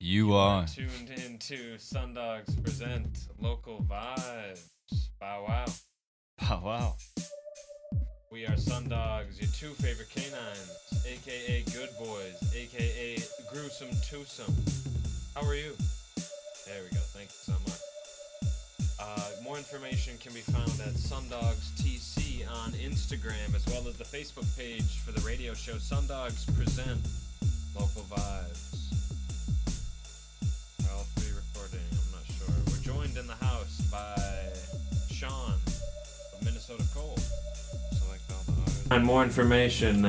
You are tuned into SunDogs present Local Vibes. Bow wow. Bow wow. We are SunDogs, your two favorite canines, aka Good Boys, aka Gruesome Twosome. How are you? There we go. Thank you so much. More information can be found at SunDogs TC on Instagram, as well as the Facebook page for the radio show SunDogs Present Local Vibes. All three recording, I'm not sure. We're joined in the house by Sean of Minnesota Cold. Select all the audio. And more information,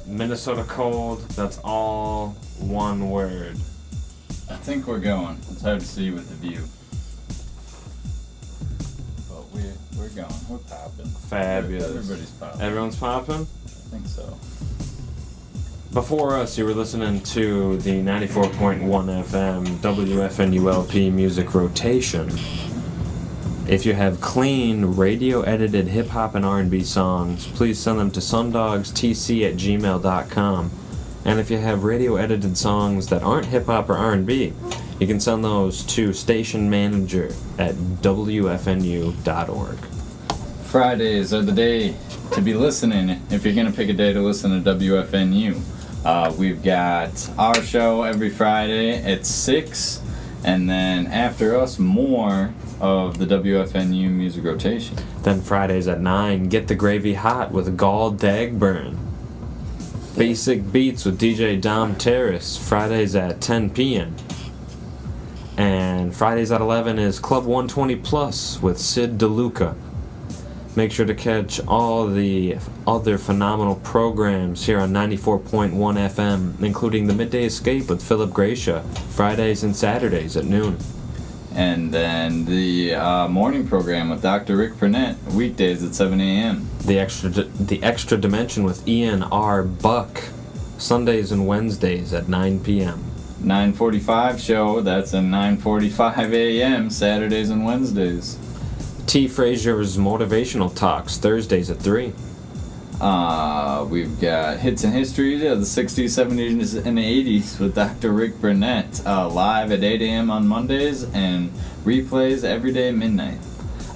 Minnesota Cold, that's all one word. I think we're going. It's hard to see with the view. But we're going. We're popping. Fabulous. Everybody's popping. Everyone's popping? I think so. Before us, you were listening to the 94.1 FM WFNU LP music rotation. If you have clean, radio-edited hip-hop and R&B songs, please send them to sundogstc@gmail.com. And if you have radio-edited songs that aren't hip-hop or R&B, you can send those to stationmanager@wfnu.org. Fridays are the day to be listening if you're going to pick a day to listen to WFNU. We've got our show every Friday at 6, and then after us, more of the WFNU music rotation. Then Fridays at 9, Get the Gravy Hot with Gall Dagburn. Basic Beats with DJ Dom Terrace, Fridays at 10 p.m. And Fridays at 11 is Club 120 Plus with Sid DeLuca. Make sure to catch all the other phenomenal programs here on 94.1 FM, including the Midday Escape with Philip Gracia, Fridays and Saturdays at noon. And then the morning program with Dr. Rick Burnett, weekdays at 7 a.m. The extra Dimension with Ian R. Buck, Sundays and Wednesdays at 9 p.m. 9:45 show, that's at 9:45 a.m. Saturdays and Wednesdays. T. Frazier's Motivational Talks, Thursdays at 3. We've got Hits and History of the 60s, 70s, and 80s with Dr. Rick Burnett, live at 8 a.m. on Mondays, and replays every day at midnight.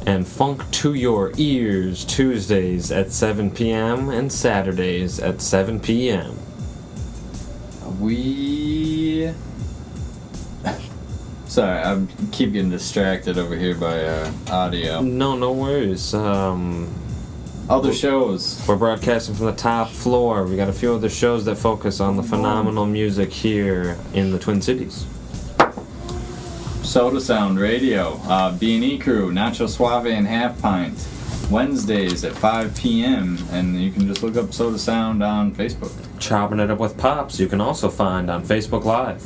And Funk to Your Ears, Tuesdays at 7 p.m. and Saturdays at 7 p.m. Sorry, I keep getting distracted over here by audio. No worries. Other shows. We're broadcasting from the top floor. We got a few other shows that focus on the phenomenal music here in the Twin Cities. Soda Sound Radio, B&E Crew, Nacho Suave and Half Pint, Wednesdays at 5 p.m. And you can just look up Soda Sound on Facebook. Chopping It Up with Pops, you can also find on Facebook Live.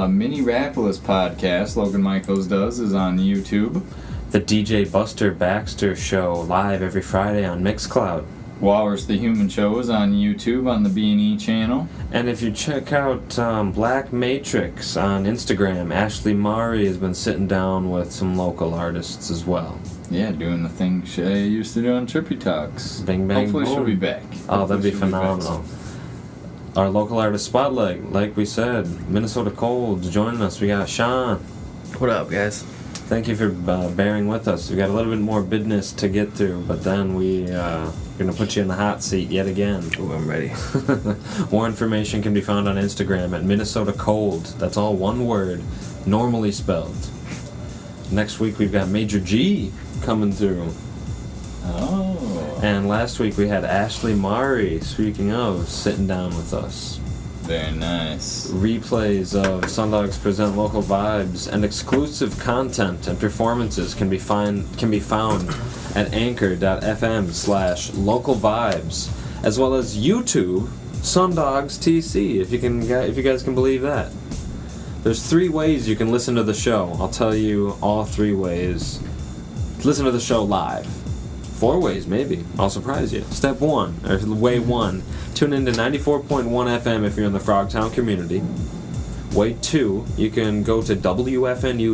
Mini Rapolis podcast, Logan Michaels does, is on YouTube. The DJ Buster Baxter Show, live every Friday on Mixcloud. Walrus the Human Show is on YouTube on the B&E channel. And if you check out Black Matrix on Instagram, Ashley Mari has been sitting down with some local artists as well. Yeah, doing the thing she used to do on Trippy Talks. Bang, bang, Hopefully boom. she'll be back. Oh, that'd be phenomenal. Our local artist spotlight, like we said, Minnesota Cold's joining us. We got Sean. What up, guys? Thank you for bearing with us. We got a little bit more business to get through, but then we're going to put you in the hot seat yet again. Ooh, I'm ready. More information can be found on Instagram at Minnesota Cold. That's all one word, normally spelled. Next week we've got Major G coming through. Oh. And last week we had Ashley Mari, speaking of, sitting down with us. Very nice. Replays of SunDogs Present Local Vibes and exclusive content and performances can be found at anchor.fm/localvibes, as well as YouTube SunDogs TC, if you guys can believe that. There's 3 ways you can listen to the show. I'll tell you all 3 ways. Listen to the show live. 4 ways, maybe. I'll surprise you. Step 1, or way 1, tune into 94.1 FM if you're in the Frogtown community. Way 2, you can go to wfnu.org/live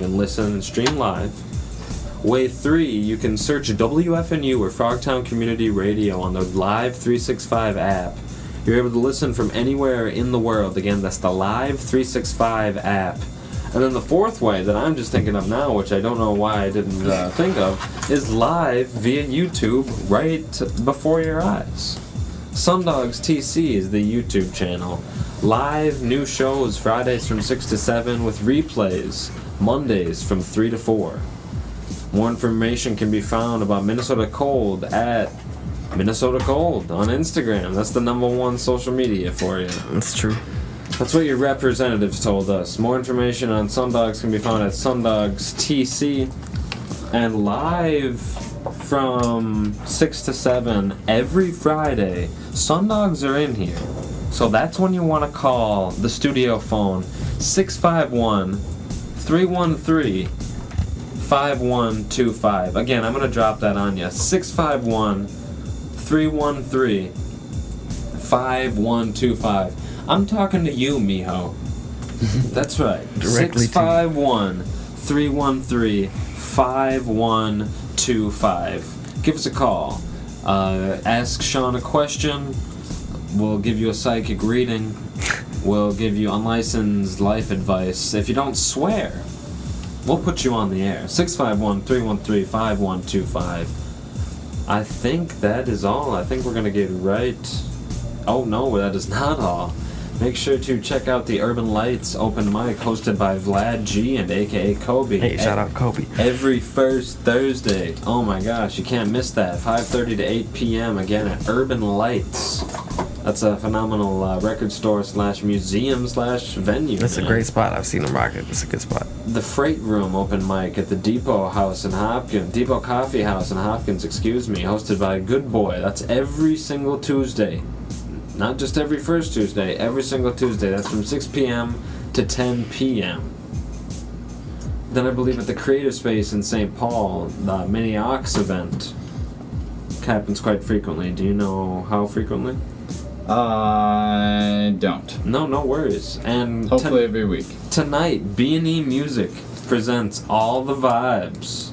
and listen and stream live. Way 3, you can search WFNU or Frogtown Community Radio on the Live 365 app You're able to listen from anywhere in the world. Again, that's the Live 365 app. And then the fourth way that I'm just thinking of now, which I don't know why I didn't think of, is live via YouTube right before your eyes. SunDogs TC is the YouTube channel. Live new shows Fridays from 6 to 7 with replays Mondays from 3 to 4. More information can be found about Minnesota Cold at Minnesota Cold on Instagram. That's the #1 social media for you. That's true. That's what your representatives told us. More information on SunDogs can be found at SunDogs TC. And live from 6 to 7 every Friday, SunDogs are in here. So that's when you want to call the studio phone, 651-313-5125. Again, I'm going to drop that on you. 651-313-5125. I'm talking to you, mijo. That's right. Directly 651-313-5125. Give us a call. Ask Sean a question. We'll give you a psychic reading. We'll give you unlicensed life advice. If you don't swear, we'll put you on the air. 651-313-5125. I think that is all. I think we're going to get right. Oh, no, that is not all. Make sure to check out the Urban Lights open mic hosted by Vlad G and aka Kobe. Hey, shout out Kobe. Every first Thursday. Oh my gosh, you can't miss that. 5:30 to 8 p.m. again at Urban Lights. That's a phenomenal record store / museum / venue. That's a great spot. I've seen them rock it. It's a good spot. The Freight Room open mic at the Depot House in Hopkins. Depot Coffee House in Hopkins, hosted by Good Boy. That's every single Tuesday. Not just every first Tuesday, every single Tuesday. That's from 6 p.m. to 10 p.m. Then I believe at the Creative Space in St. Paul, the Mini Ox event happens quite frequently. Do you know how frequently? I don't. No worries. And hopefully every week. Tonight, B&E Music presents All the Vibes.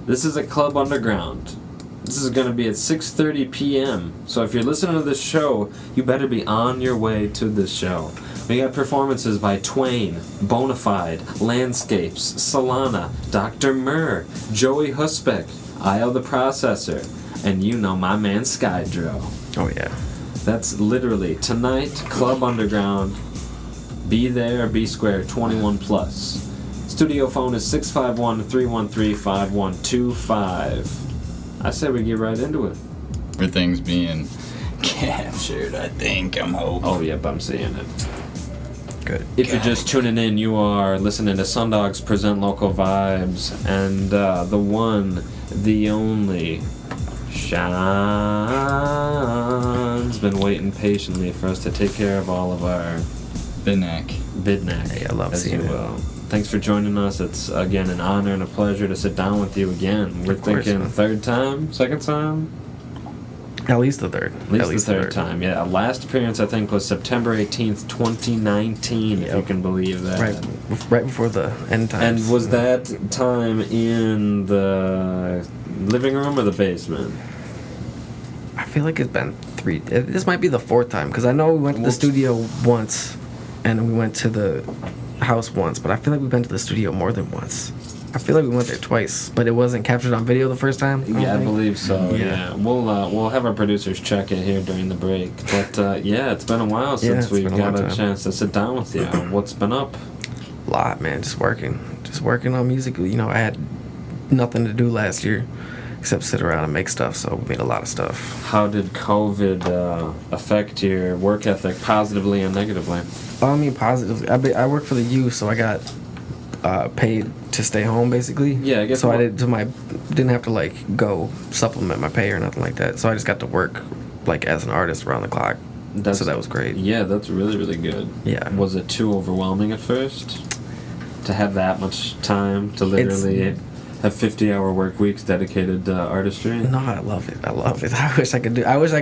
This is at Club Underground. This is going to be at 6:30 p.m. So if you're listening to this show, you better be on your way to this show. We got performances by Twain, Bonafide, Landscapes, Solana, Dr. Murr, Joey Husbeck, Isle the Processor, and you know my man Skydro. Oh, yeah. That's literally tonight, Club Underground. Be there, be square, 21 plus. Studio phone is 651-313-5125. I say we get right into it. Everything's being captured, I think. I'm hoping. Oh, yep, I'm seeing it. Good. If you're just tuning in, you are listening to SunDogs Present Local Vibes, and the one, the only, Sean's been waiting patiently for us to take care of all of our Bidnack. Hey, I love seeing it. Thanks for joining us. It's, again, an honor and a pleasure to sit down with you again. We're thinking third time? Second time? At least the third. At least the third time, yeah. Last appearance, I think, was September 18th, 2019, if you can believe that. Right before the end times. And was that time in the living room or the basement? I feel like it's been three. This might be the fourth time, because I know we went to the studio once, and we went to the house once, but I feel like we've been to the studio more than once. I feel like we went there twice, but it wasn't captured on video the first time. I believe so. Yeah, we'll have our producers check it here during the break. But yeah, it's been a while since we've got a chance to sit down with you. What's been up? A lot, man. Just working on music. You know, I had nothing to do last year except sit around and make stuff, so we made a lot of stuff. How did COVID affect your work ethic, positively and negatively? I mean, positively. I work for the U, so I got paid to stay home, basically. Yeah, I guess. So didn't have to like go supplement my pay or nothing like that. So I just got to work like as an artist around the clock. So that was great. Yeah, that's really, really good. Yeah. Was it too overwhelming at first to have that much time to literally have 50-hour work weeks dedicated to artistry? No, I love it. I wish I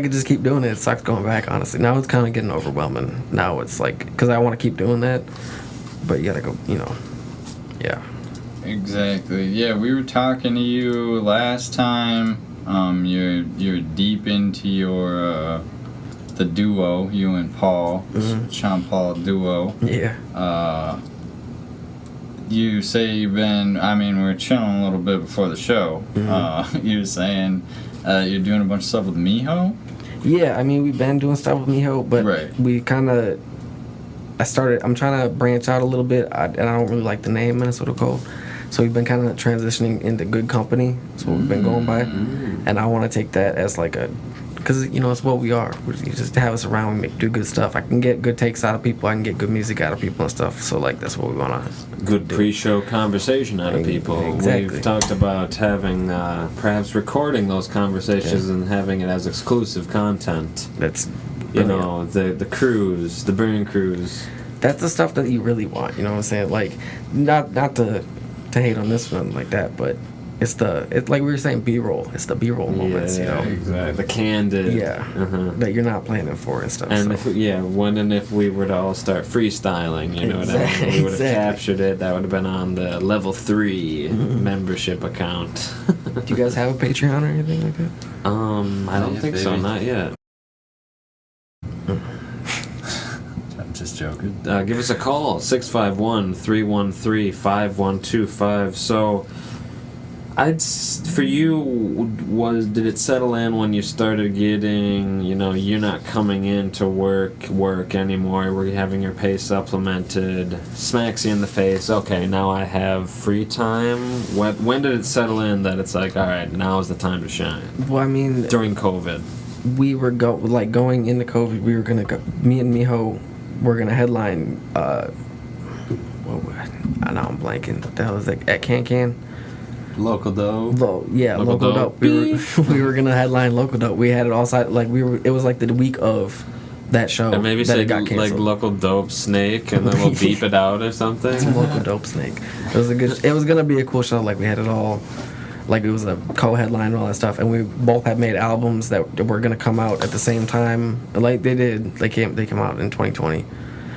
could just keep doing it. It sucks going back, honestly. Now it's kind of getting overwhelming. Now it's like, because I want to keep doing that, but you gotta go, yeah. Exactly. Yeah, we were talking to you last time. You're deep into your the duo, you and Paul, Sean Paul duo. Yeah. You say you've been, I mean, we were chilling a little bit before the show. You were saying you're doing a bunch of stuff with Miho? Yeah, I mean, we've been doing stuff with Miho, but we kind of, I'm trying to branch out a little bit, and I don't really like the name Minnesota Cold. So we've been kind of transitioning into Good Company. That's what we've been going by. And I want to take that as like a, because, you know, it's what we are. You just have us around, we do good stuff. I can get good takes out of people. I can get good music out of people and stuff. So, like, that's what we want to Good pre-show conversation out of people. Exactly. We've talked about having, perhaps recording those conversations and having it as exclusive content. That's, you know, the cruise, the burn cruise. That's the stuff that you really want, you know what I'm saying? Like, not to hate on this one like that, but it's like we were saying, B-roll. It's the B-roll moments, you know. Exactly. The candid. That you're not planning for and stuff. And so. when and if we were to all start freestyling, you know what I mean? We would have captured it. That would have been on the level 3 membership account. Do you guys have a Patreon or anything like that? I don't think so. Not yet. I'm just joking. Give us a call, 651-313-5125. So, for you, did it settle in when you started getting, you know, you're not coming in to work anymore, were you having your pay supplemented, smacks you in the face, okay, now I have free time? When did it settle in that it's like, all right, now is the time to shine? Well, I mean, during COVID. We were going into COVID, we were going to go, me and Miho were going to headline, I know I'm blanking, what the hell is that, at Can? Local Dope. Local Dope. We were gonna headline Local Dope. We had it all side it was like the week of that show. And maybe that say it got canceled. like Local Dope Snake, and then we'll beep it out or something. Local Dope Snake. It was gonna be a cool show. Like we had it all, like it was a co-headline and all that stuff. And we both had made albums that were gonna come out at the same time. Like they did. They came out in 2020.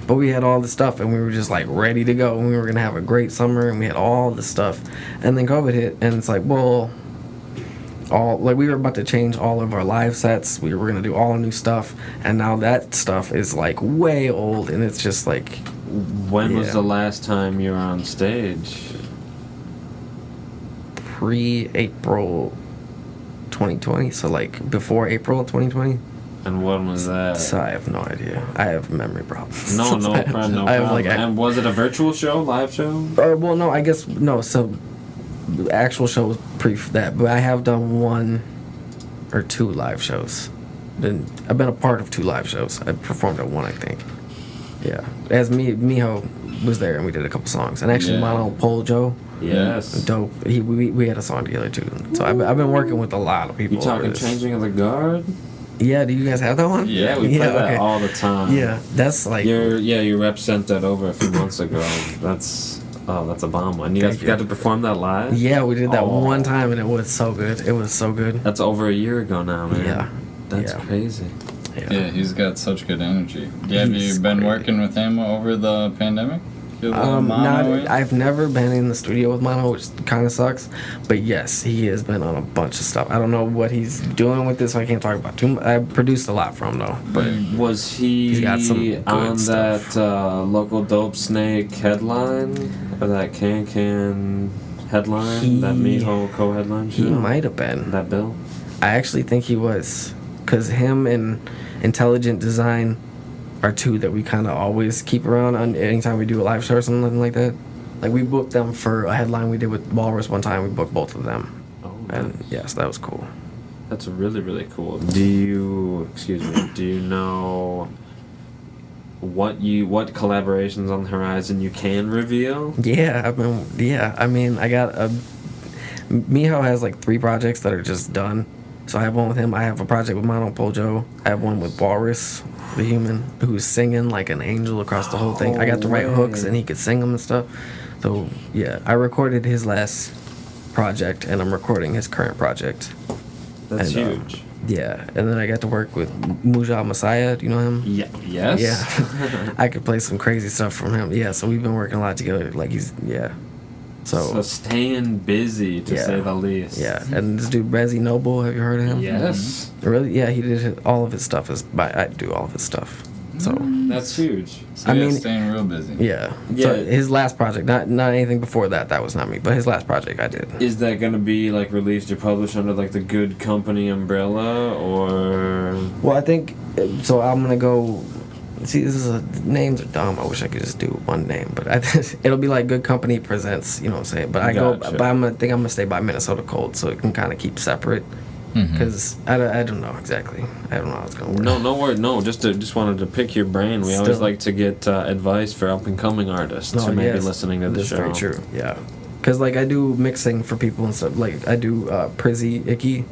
But we had all this stuff, and we were just like ready to go, and we were gonna have a great summer, and we had all this stuff, and then COVID hit, and it's like, well, we were about to change all of our live sets. We were gonna do all new stuff, and now that stuff is like way old, and it's just like. When was the last time you were on stage? Pre-April 2020, so like before April 2020. And when was that? So I have no idea. I have memory problems. No problem. And was it a virtual show, live show? Well, no, I guess no. So the actual show was pre that, but I have done 1 or 2 live shows. I've been a part of 2 live shows. I performed at 1, I think. Yeah, as Miho was there, and we did a couple songs. And actually, Mono Pole Joe. Yes. Dope. We had a song together too. So I've been working with a lot of people. You talking Changing of the Guard? Yeah, do you guys have that one? Yeah, we play that all the time. Yeah, that's like... your rep sent that over a few months ago. That's a bomb one. You guys got to perform that live? Yeah, we did that one time, and it was so good. It was so good. That's over a year ago now, man. Yeah. That's crazy. Yeah, he's got such good energy. Have you been working with him over the pandemic? I've never been in the studio with Mono, which kind of sucks. But yes, he has been on a bunch of stuff. I don't know what he's doing with this, so I can't talk about too much. I produced a lot from him, though. But was he got some on stuff. that Local Dope Snake headline? Or that Can headline? That Miho co-headline show? He might have been. That bill? I actually think he was. Because him and Intelligent Design are 2 that we kind of always keep around on anytime we do a live show or something like that. Like we booked them for a headline we did with Walrus one time. We booked both of them. Oh, and yes, that was cool. That's really, really cool. Do you know what collaborations on the horizon you can reveal? Yeah, I mean, I got Miho has like 3 projects that are just done. So I have one with him. I have a project with Mono Pojo. I have one with Walrus, the human, who's singing like an angel across the whole thing. I got to write hooks, and he could sing them and stuff. So, yeah, I recorded his last project, and I'm recording his current project. That's huge. Yeah, and then I got to work with Mujal Messiah. Do you know him? Yeah. Yes. Yeah. I could play some crazy stuff from him. Yeah, so we've been working a lot together. Like, So staying busy, to say the least. Yeah, and this dude Rezzy Noble, have you heard of him? Yes. Really? Yeah, he did all of his stuff. I do all of his stuff. So that's huge. So staying real busy. Yeah. Yeah. So his last project, not anything before that. That was not me, but his last project I did. Is that gonna be like released or published under like the Good Company umbrella, or? Well, I think so. I'm gonna go. See, names are dumb. I wish I could just do one name, but it'll be like Good Company Presents. You know what I'm saying? But but I'm gonna stay by Minnesota Cold, so it can kind of keep separate. Because I don't know exactly. I don't know how it's gonna work. No worries. No, just wanted to pick your brain. We always like to get advice for up and coming artists who may be listening to the show. That's very true. Yeah, because like I do mixing for people and stuff. Like I do Prizzy Icky.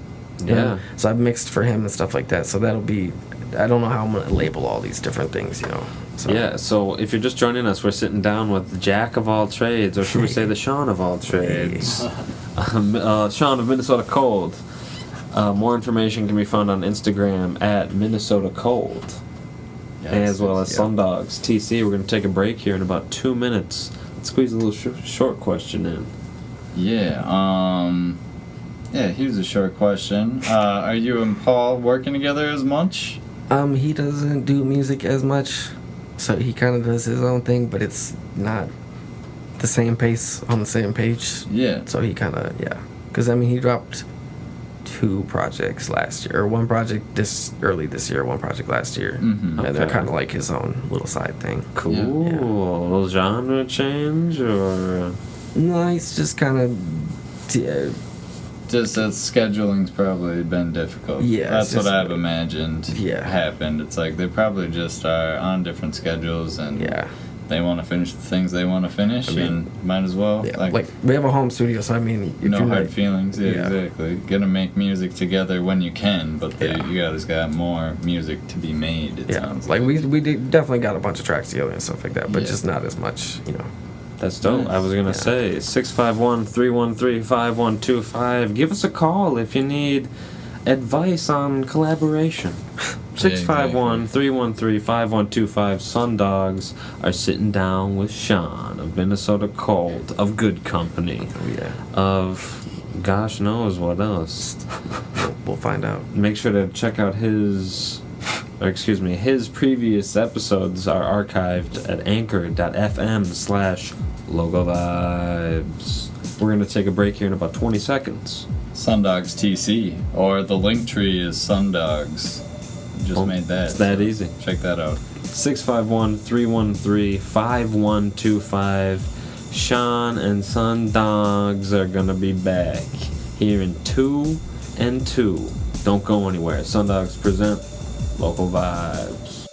Yeah. So I've mixed for him and stuff like that. So that'll be. I don't know how I'm gonna label all these different things. You know. So. Yeah. So if you're just joining us, we're sitting down with the Jack of all trades, or should we say the Sean of all trades? Sean of Minnesota Cold. More information can be found on Instagram at Minnesota Cold, as well as SunDogs TC. We're going to take a break here in about 2 minutes. Let's squeeze a little short question in. Yeah. Here's a short question. Are you and Paul working together as much? He doesn't do music as much, so he kind of does his own thing, but it's not the same pace on the same page. Yeah. So he kind of because he dropped 2 projects last year, or 1 project early this year, 1 project last year, and they're kind of like his own little side thing. Cool. Yeah. Little genre change, or no? He's just kind of. Just that scheduling's probably been difficult. Yeah, that's what I've imagined happened. It's like they probably just are on different schedules, and they want to finish the things they want to finish, and might as well. Yeah, like we have a home studio, so no hard feelings. Yeah, exactly. Gonna make music together when you can, but you guys got more music to be made. It sounds like we definitely got a bunch of tracks together and stuff like that, but just not as much, you know. That's dope. I was gonna say 651-313-5125. Give us a call if you need advice on collaboration. 651-313-5125. SunDogs are sitting down with Sean of Minnesota Cold, of Good Company, of gosh knows what else. We'll find out. Make sure to check out his previous episodes are archived at anchor.fm/logovibes. We're going to take a break here in about 20 seconds. SunDogs TC, or the link tree is SunDogs. Just made that. It's that easy. Check that out. 651-313-5125. Sean and SunDogs are going to be back here in 2 and 2. Don't go anywhere. SunDogs present Local Vibes.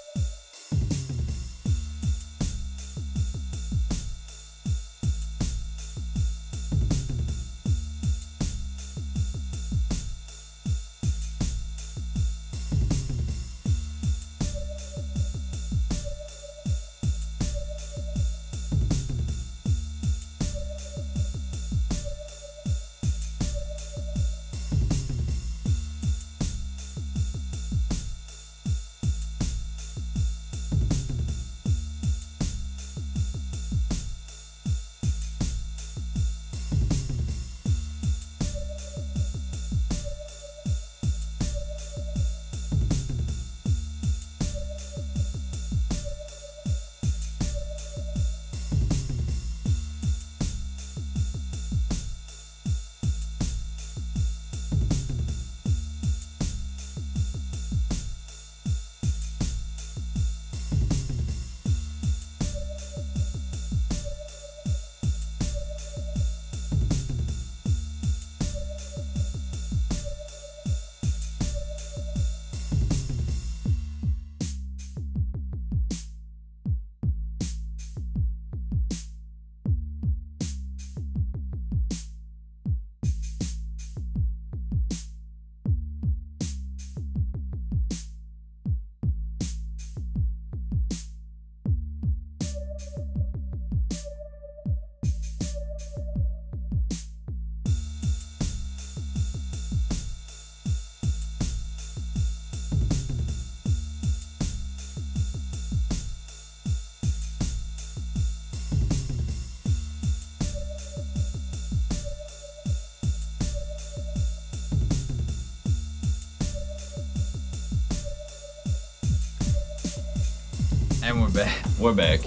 And we're back. We're back.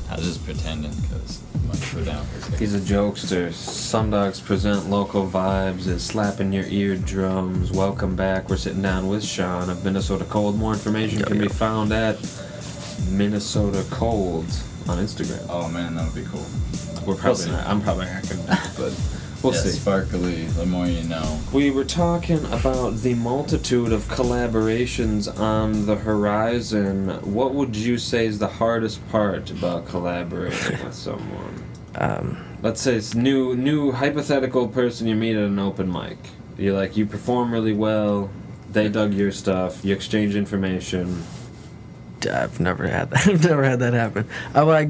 I was just pretending because we're down for a second. He's a jokester. SunDogs present local vibes. It's slapping your eardrums. Welcome back. We're sitting down with Sean of Minnesota Cold. More information can be found at Minnesota Cold on Instagram. Oh man, that would be cool. We're probably not. I'm probably not gonna do it, but we'll see. Sparkly, the more you know. We were talking about the multitude of collaborations on the horizon. What would you say is the hardest part about collaborating with someone? Let's say it's new hypothetical person you meet at an open mic. You perform really well. They dug your stuff. You exchange information. I've never had that. I've never had that happen. I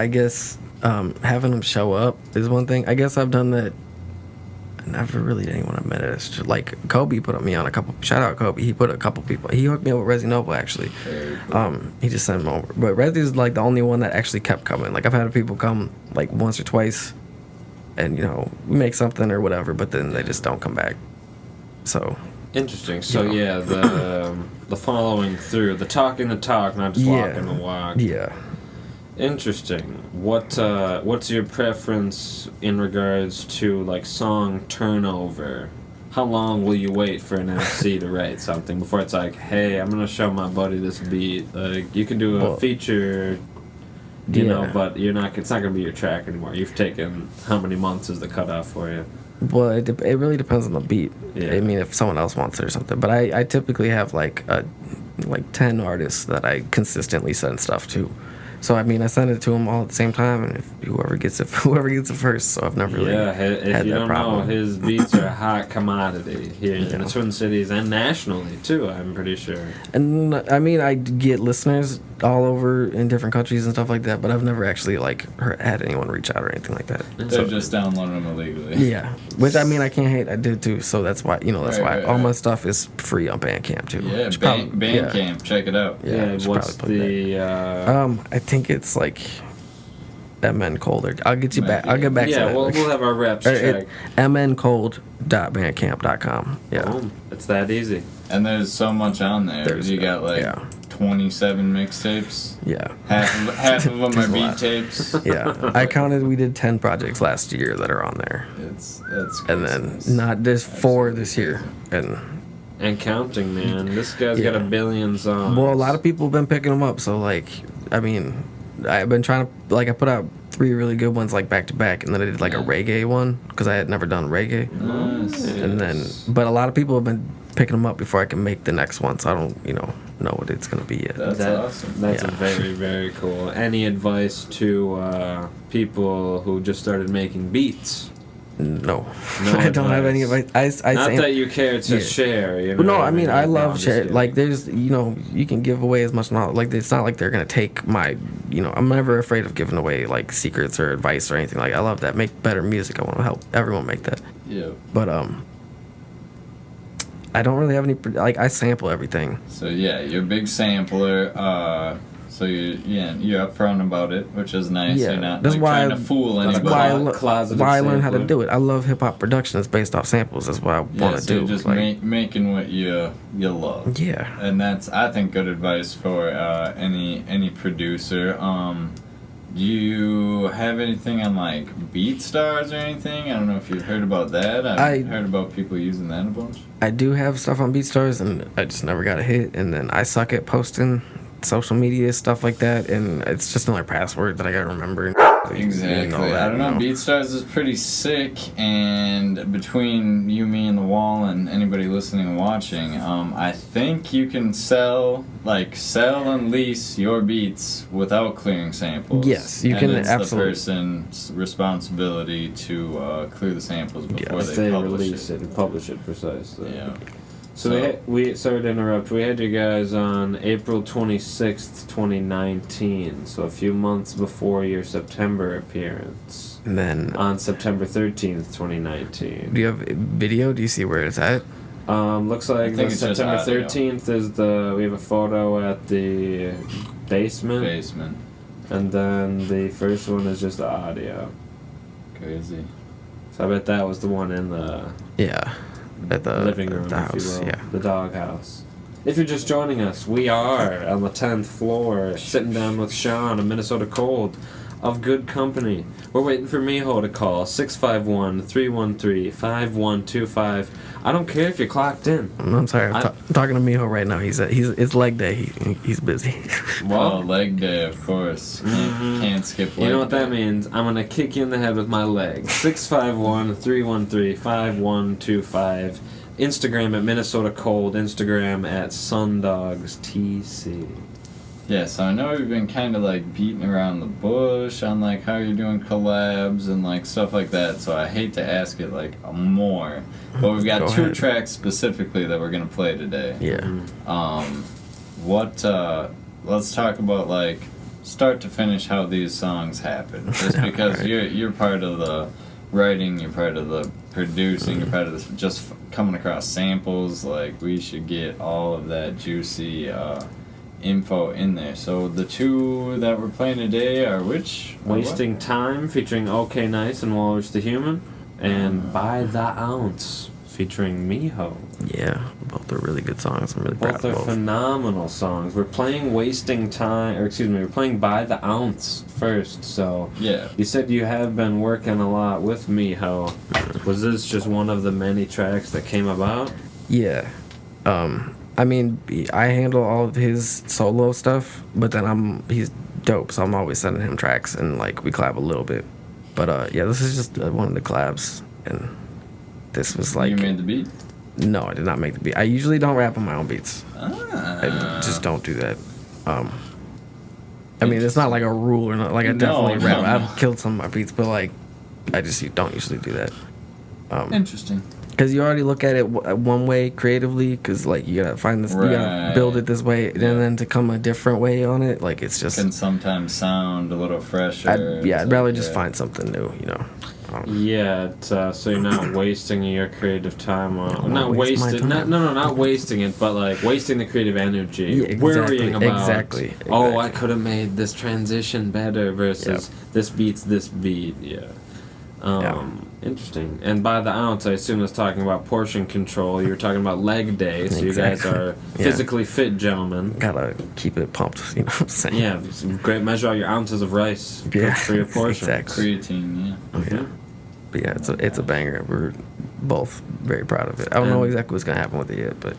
guess having them show up is one thing. I guess I've done that. Never really anyone I met. It's just like Kobe put me on a couple. Shout out Kobe. He put a couple people. He hooked me up with Resi Noble actually. He just sent them over. But Resi's like the only one that actually kept coming. Like I've had people come like once or twice, and we make something or whatever, but then they just don't come back. So. Interesting. So yeah, the following through, the talking the talk, not just walking the walk. Yeah. Interesting. What's your preference in regards to like song turnover? How long will you wait for an MC to write something before it's like, hey, I'm gonna show my buddy this beat? Like you can do a feature, but it's not gonna be your track anymore. You've taken how many months is the cutoff for you? Well, it really depends on the beat. Yeah. I mean, if someone else wants it or something. But I typically have like 10 artists that I consistently send stuff to. So I mean, I send it to them all at the same time, and if whoever gets it first. So I've never really had that problem. His beats are a hot commodity here in the Twin Cities and nationally too. I'm pretty sure. And I mean, I get listeners all over in different countries and stuff like that, but I've never actually had anyone reach out or anything like that. They're just downloading them illegally. Yeah, which I mean, I can't hate. I did too, so that's why all my stuff is free on Bandcamp too. Yeah, Bandcamp, check it out. Yeah, what's the? I think it's like MN Cold. I'll get you back. I'll get back to that. Yeah, we'll have our reps check. mncold.bandcamp.com. Yeah, boom. It's that easy. And there's so much on there. You got 27 mixtapes. Yeah. Half of them are beat tapes. Yeah. I counted. We did 10 projects last year that are on there. That's and then there's 4 this year and counting, man. This guy's got a billion songs. Well, a lot of people have been picking them up. So I mean, I've been trying to I put out 3 really good ones back to back, and then I did a reggae one because I had never done reggae. Nice. And then, but a lot of people have been picking them up before I can make the next one, so I don't know what it's gonna be yet. That's awesome. That's very, very cool. Any advice to people who just started making beats? No I don't have any advice. Not that you care to share. No, I mean I love share. There's you can give away as much knowledge. It's not like they're gonna take my I'm never afraid of giving away secrets or advice or anything. I love that. Make better music. I want to help everyone make that. Yeah. But I don't really have any I sample everything. So yeah, you're a big sampler. So you're upfront about it, which is nice. Yeah, you're not that's trying to fool anybody. Why I learned how to do it. I love hip hop production. It's based off samples. That's what I want to do. You're just making what you love. Yeah, and that's I think good advice for any producer. Do you have anything on BeatStars or anything? I don't know if you've heard about that. I've heard about people using that a bunch. I do have stuff on BeatStars, and I just never got a hit. And then I suck at posting social media stuff like that, and it's just another password that I gotta remember. Exactly. I don't know. BeatStars is pretty sick, and between you, me, and the wall, and anybody listening and watching, I think you can sell and lease your beats without clearing samples. Yes, you can. It's absolutely. the person's responsibility to clear the samples before they release it and publish it precisely. Yeah. So sorry to interrupt. We had you guys on April 26th, 2019. So a few months before your September appearance. And then on September 13th, 2019. Do you have video? Do you see where it's at? Looks like the September 13th is we have a photo at the basement. And then the first one is just the audio. Crazy. So I bet that was the one in the at the living room, the house, if you will. yeah. The dog house. If you're just joining us, we are on the 10th floor, sitting down with Sean of Minnesota Cold, of good company. We're waiting for Miho to call, 651-313-5125. I don't care if you're clocked in. I'm sorry, I'm talking to Miho right now. It's leg day. He's busy. Well, leg day, of course. Can't skip leg You know what day. that means? I'm going to kick you in the head with my leg. 651-313-5125. Instagram at Minnesota Cold. Instagram at SunDogs TC. Yeah, so I know we've been kind of like beating around the bush on like how you're doing collabs and like stuff like that, so I hate to ask it like more. But we've got Go two ahead. tracks specifically that we're gonna play today. Yeah. Let's talk about like start to finish how these songs happen. Just because Right. you're part of the writing, you're part of the producing, you're part of this just coming across samples, like we should get all of that juicy info in there. So the two that we're playing today are which? Wasting Time featuring OK Nice and Walrus the Human. And By the Ounce featuring Miho. Yeah, both are really good songs. I'm really proud Both of are both. phenomenal songs. We're playing Wasting Time, we're playing By the Ounce first, so... Yeah. You said you have been working a lot with Miho. Was this just one of the many tracks that came about? Yeah. I mean, I handle all of his solo stuff, but then he's dope, so I'm always sending him tracks, and like we collab a little bit. But yeah, this is just one of the collabs, and this was like... You made the beat? No, I did not make the beat. I usually don't rap on my own beats. Ah. I just don't do that. I mean, it's not like a rule or not. Like I definitely rap. no. I've killed some of my beats, but like I just don't usually do that. Interesting. Because you already look at it one way creatively, because like you gotta find this, you gotta Right. build it this way, and Yeah. then to come a different way on it, like it's just. Can sometimes sound a little fresher. I'd It's rather like, just yeah. find something new, you know. Yeah, so you're not wasting your creative time on... I'm Not not wasting my wasting... time. Not wasting it, but like wasting the creative energy. Yeah, exactly, worrying about... exactly. Oh, I could have made this transition better versus this beats this beat. Yeah. Interesting. And By the Ounce, I assume that's talking about portion control. You were talking about leg day, so you guys Exactly. are Yeah. physically fit gentlemen. Gotta keep it pumped, you know what I'm saying? Yeah, some great measure out your ounces of rice cooked for your portion. Exactly. Creatine, yeah. Oh, yeah. But yeah, it's a banger. We're both very proud of it. I don't know exactly what's gonna happen with it yet, but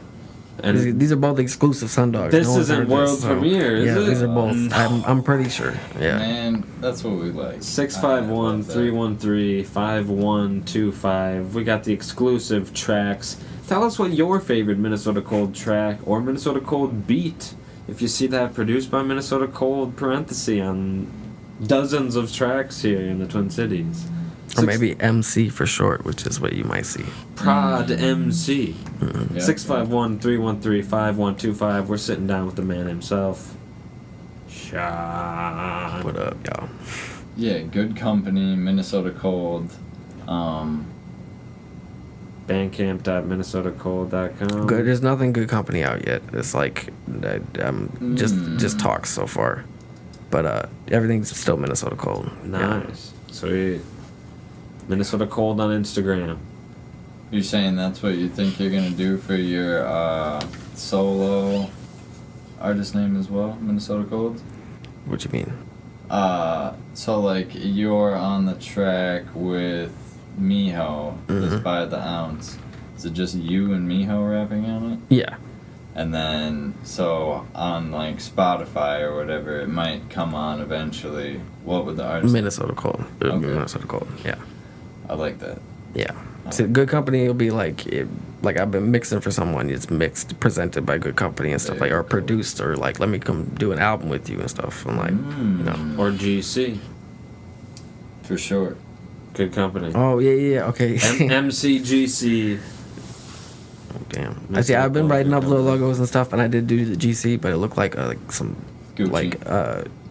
And these are both exclusive SunDogs. This No one's isn't heard world this, so- premiere, is Yeah, it? these are both. No. I'm pretty sure. Yeah. Man, that's what we like. 651-313-5125. We got the exclusive tracks. Tell us what your favorite Minnesota Cold track or Minnesota Cold beat, if you see that produced by Minnesota Cold, parenthesis on dozens of tracks here in the Twin Cities. Or maybe MC for short, which is what you might see. Prod MC. Yeah. 651-313-5125. We're sitting down with the man himself, Sean. What up, y'all? Yeah, good company, Minnesota Cold. Bandcamp.minnesotacold.com. Good. There's nothing good company out yet. It's like just talks so far, but everything's still Minnesota Cold. Nice. Sweet. Minnesota Cold on Instagram. You're saying that's what you think you're gonna do for your solo artist name as well, Minnesota Cold? What you mean? So like you're on the track with Miho, this By the Ounce. Is it just you and Miho rapping on it? Yeah. And then, so on like Spotify or whatever, it might come on eventually. What would the artist? Minnesota Cold. Okay. Minnesota Cold. Yeah. I like that. Yeah. So good company will be like I've been mixing for someone. It's mixed, presented by good company and stuff, Very like, or cool. produced, or like let me come do an album with you and stuff. And like, you know. Or GC. For sure. Good company. Oh yeah. Okay. MCGC. Oh, damn. I That's see. I've a been cool writing up company. little logos and stuff, and I did do the GC, but it looked like some Gucci. like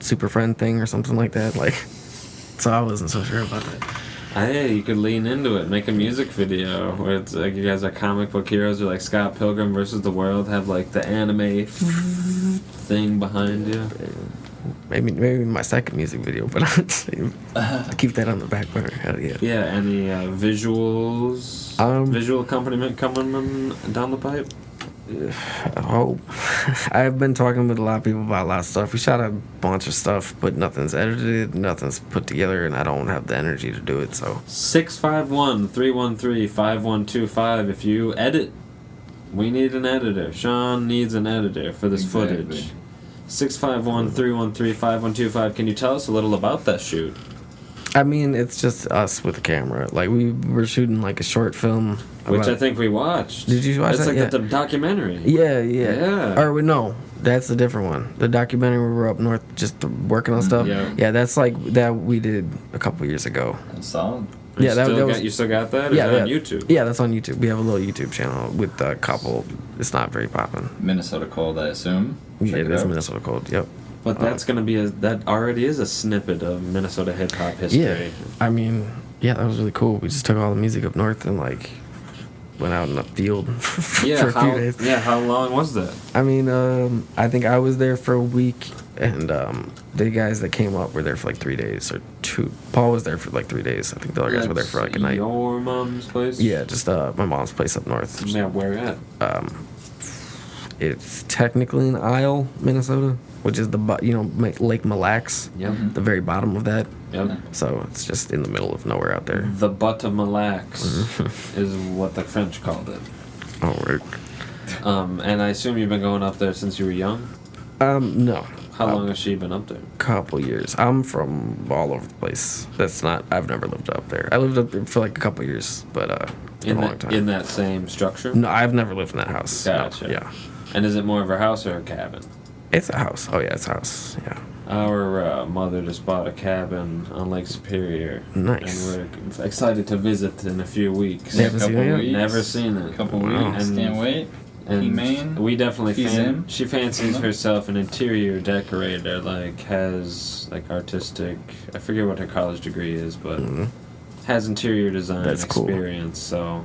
super friend thing or something like that. Like, so I wasn't so sure about that. Hey, you could lean into it. Make a music video where it's like you guys are comic book heroes, or like Scott Pilgrim versus the World. Have like the anime thing behind you. Maybe my second music video, but I'll keep that on the back burner. Hell yeah. Yeah. Any visuals? Visual accompaniment coming down the pipe? I hope. I've been talking with a lot of people about a lot of stuff. We shot a bunch of stuff, but nothing's edited, nothing's put together, and I don't have the energy to do it, so. 651-313-5125. If you edit, we need an editor. Sean needs an editor for this footage. 651-313-5125. Can you tell us a little about that shoot? I mean, it's just us with a camera. Like, we were shooting, like, a short film. Which I think we watched. Did you watch that? It's like the documentary. Yeah. Or, no, that's a different one. The documentary where we were up north just working on stuff. Yeah, that's like that we did a couple years ago. That's solid. You still got that? Or is that on YouTube? Yeah, that's on YouTube. We have a little YouTube channel with a couple. It's not very poppin'. Minnesota Cold, I assume. Yeah, it is Minnesota Cold, yep. But that's going to be that already is a snippet of Minnesota hip-hop history. Yeah, I mean, that was really cool. We just took all the music up north and, like, went out in the field for a few days. Yeah, how long was that? I mean, I think I was there for a week, and the guys that came up were there for, like, 3 days or 2. Paul was there for, like, 3 days. I think the other guys were there for, like, a night. Your mom's place? Yeah, just my mom's place up north. Yeah, where at? It's technically in Isle, Minnesota, which is Lake Mille Lacs. Yep. The very bottom of that. Yep. So it's just in the middle of nowhere out there. The butt of Mille Lacs is what the French called it. Oh, right. And I assume you've been going up there since you were young? No. How long has she been up there? Couple years. I'm from all over the place. I've never lived up there. I lived up there for like a couple years, but it's been a long time. In that same structure? No, I've never lived in that house. Gotcha. No. Yeah. And is it more of a house or a cabin? It's a house. Oh, yeah, it's a house. Yeah. Our mother just bought a cabin on Lake Superior. Nice. And we're excited to visit in a few weeks. Never seen it? Weeks. Never seen it. Couple Wow. weeks. Can't wait. And we definitely she fancies Mhm. herself an interior decorator, like has like artistic, I forget what her college degree is, but has interior design That's cool. experience, so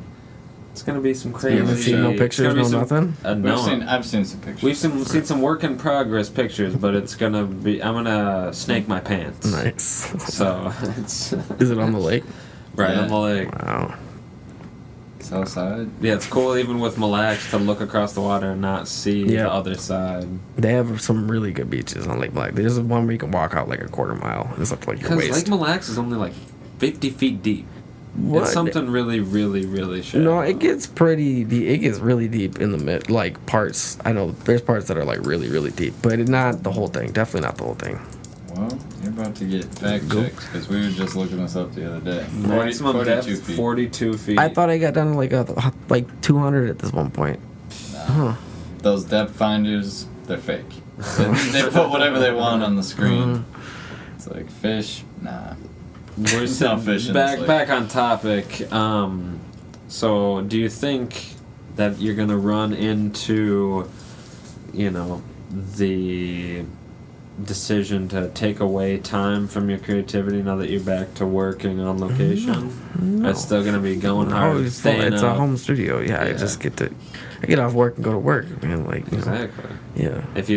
it's gonna be some crazy. You haven't seen no it's pictures, gonna be no nothing? No. I've seen some pictures. We've seen some work in progress pictures, but it's gonna be, I'm gonna snake my pants. Nice. So it's Is it on the lake? right Yeah. on the lake. Wow. Southside. Yeah, it's cool even with Mille Lacs to look across the water and not see Yeah. the other side. They have some really good beaches on Lake Mille Lacs. There's one where you can walk out like a quarter mile. And it's up to like your Because waist. Lake Mille Lacs is only like 50 feet deep. What? It's something really, really, really shallow. No, it gets pretty deep. It gets really deep in the mid, like parts. I know there's parts that are like really, really deep, but not the whole thing. Definitely not the whole thing. Well, you're about to get fact Go. checks because we were just looking this up the other day. Maximum 42 depth, feet. 42 feet. I thought I got down to like 200 at this one point. Huh. Those depth finders, they're fake. They put whatever they want on the screen. It's like fish, nah. We're It's not fishing, back it's like- back on topic. So do you think that you're gonna run into, the decision to take away time from your creativity now that you're back to working on location? No. It's still gonna be going Oh, hard. it's staying a up. home studio. Yeah, I Yeah. just I get off work and go to work, man. Like, you know, Exactly. yeah. If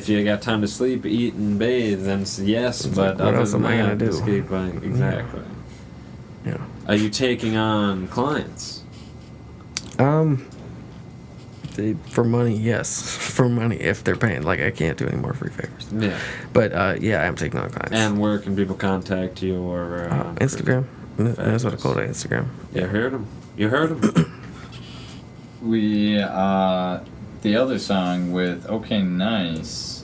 you got time to sleep, eat, and bathe, then yes. It's But like, what other else than am I gonna that, do? just keep going. Exactly. Yeah. Are you taking on clients? For money, yes. For money, if they're paying. Like, I can't do any more free favors. Yeah. But yeah, I'm taking on clients. And where can people contact you or Instagram. Minnesota Fabulous. Cold Instagram. You heard him. You heard him. We, the other song with Okay Nice,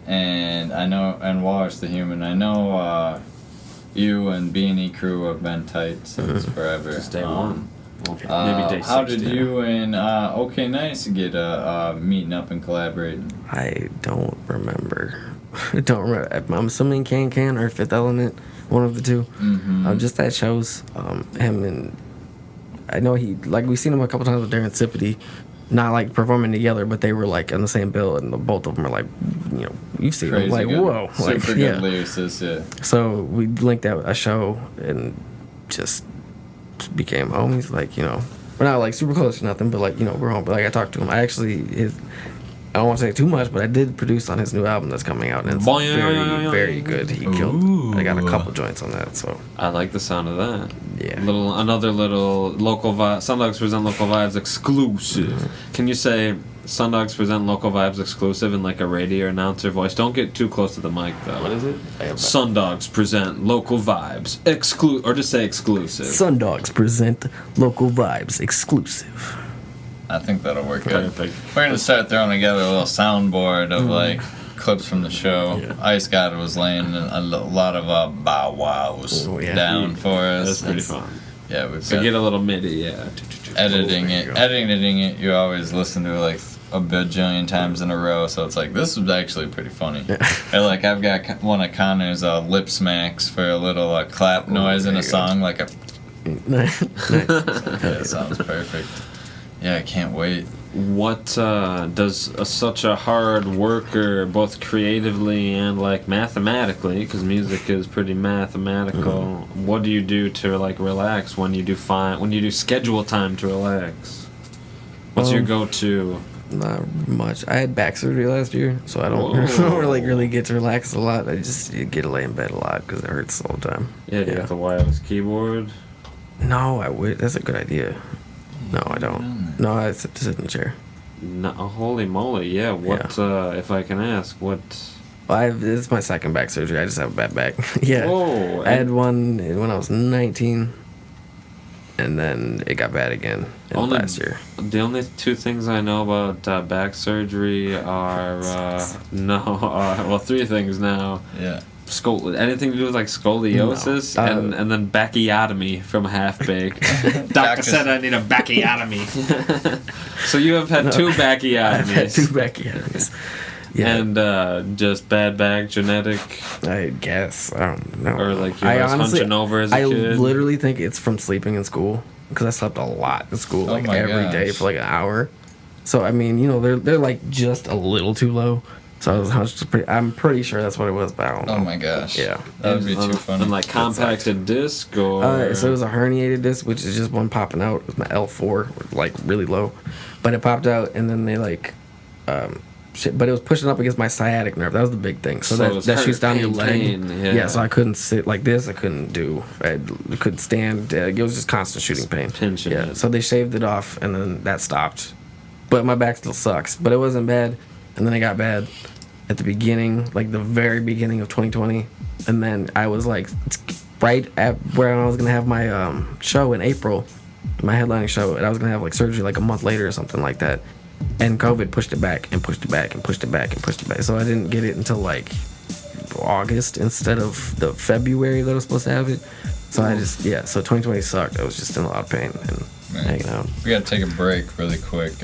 and Wash the Human, I know, you and Beanie Crew have been tight since forever. Since day one. Well, maybe day 6. How did you and Okay Nice get meeting up and collaborating? I don't remember. I'm assuming Can or Fifth Element, one of the two. Mm-hmm. Just at shows. Him and I know we've seen him a couple times with Darren Sipity, not like performing together, but they were like on the same bill, and both of them are like, you've seen them, like good. whoa, Super like good yeah. lyricists, yeah. So we linked at a show and just became homies. Like, we're not like super close or nothing, but like, we're home. But like, I talked to him. I don't want to say too much, but I did produce on his new album that's coming out, and it's very, very good. He killed. I got a couple joints on that, so I like the sound of that. yeah. Another little local vibe. SunDogs present local vibes exclusive. Can you say SunDogs present local vibes exclusive in like a radio announcer voice. Don't get too close to the mic though. What is it? SunDogs present local vibes or just say exclusive. SunDogs present local vibes exclusive. I think that'll work Perfect. good. We're gonna start throwing together a little soundboard of like clips from the show. Yeah. Ice God was laying a lot of bow wows down for us. That's pretty fun. Yeah, we've So got get a little MIDI, yeah. editing it. You always listen to it like a bajillion times in a row, so it's like this is actually pretty funny. Or like I've got one of Connor's lip smacks for a little clap noise in a song, like a. Nice. Yeah, sounds perfect. Yeah, I can't wait. What does such a hard worker, both creatively and like mathematically, because music is pretty mathematical. What do you do to like relax when you do schedule time to relax? What's your go-to? Not much. I had back surgery last year, so I don't really get to relax a lot. I just get to lay in bed a lot because it hurts all the time. Yeah, you got the wireless keyboard. No, I would. That's a good idea. No, I don't. No, I sit in the chair. No, holy moly! Yeah. What? If I can ask, what? Well, this is my second back surgery. I just have a bad back. Yeah. Whoa! I had one when I was 19, and then it got bad again last year. The only two things I know about back surgery are three things now. Yeah. Anything to do with like scoliosis and then backiotomy from half baked. Doctor said I need a backiotomy. So you have had two backiotomies. I've had two backiotomies. Yeah. And just bad back genetic. I guess I don't know. Or like you was hunching over as a kid. I literally think it's from sleeping in school because I slept a lot in school, like every day for like an hour. So I mean, they're like just a little too low. So I'm pretty sure that's what it was, but I don't know. Oh my gosh. Yeah. That would be too funny. And like compacted disc or. So it was a herniated disc, which is just one popping out. It was my L4, like really low, but it popped out, and then they like, but it was pushing up against my sciatic nerve. That was the big thing. So that shoots down your leg. Yeah. So I couldn't sit like this. I couldn't couldn't stand. It was just constant shooting pain. Pinching. Yeah. So they shaved it off, and then that stopped. But my back still sucks. But it wasn't bad. And then it got bad at the beginning, like the very beginning of 2020. And then I was like, right at where I was going to have my show in April, my headlining show, and I was going to have like surgery like a month later or something like that. And COVID pushed it back and pushed it back and pushed it back and pushed it back. So I didn't get it until like August instead of the February that I was supposed to have it. So so 2020 sucked. I was just in a lot of pain and hanging out. We got to take a break really quick.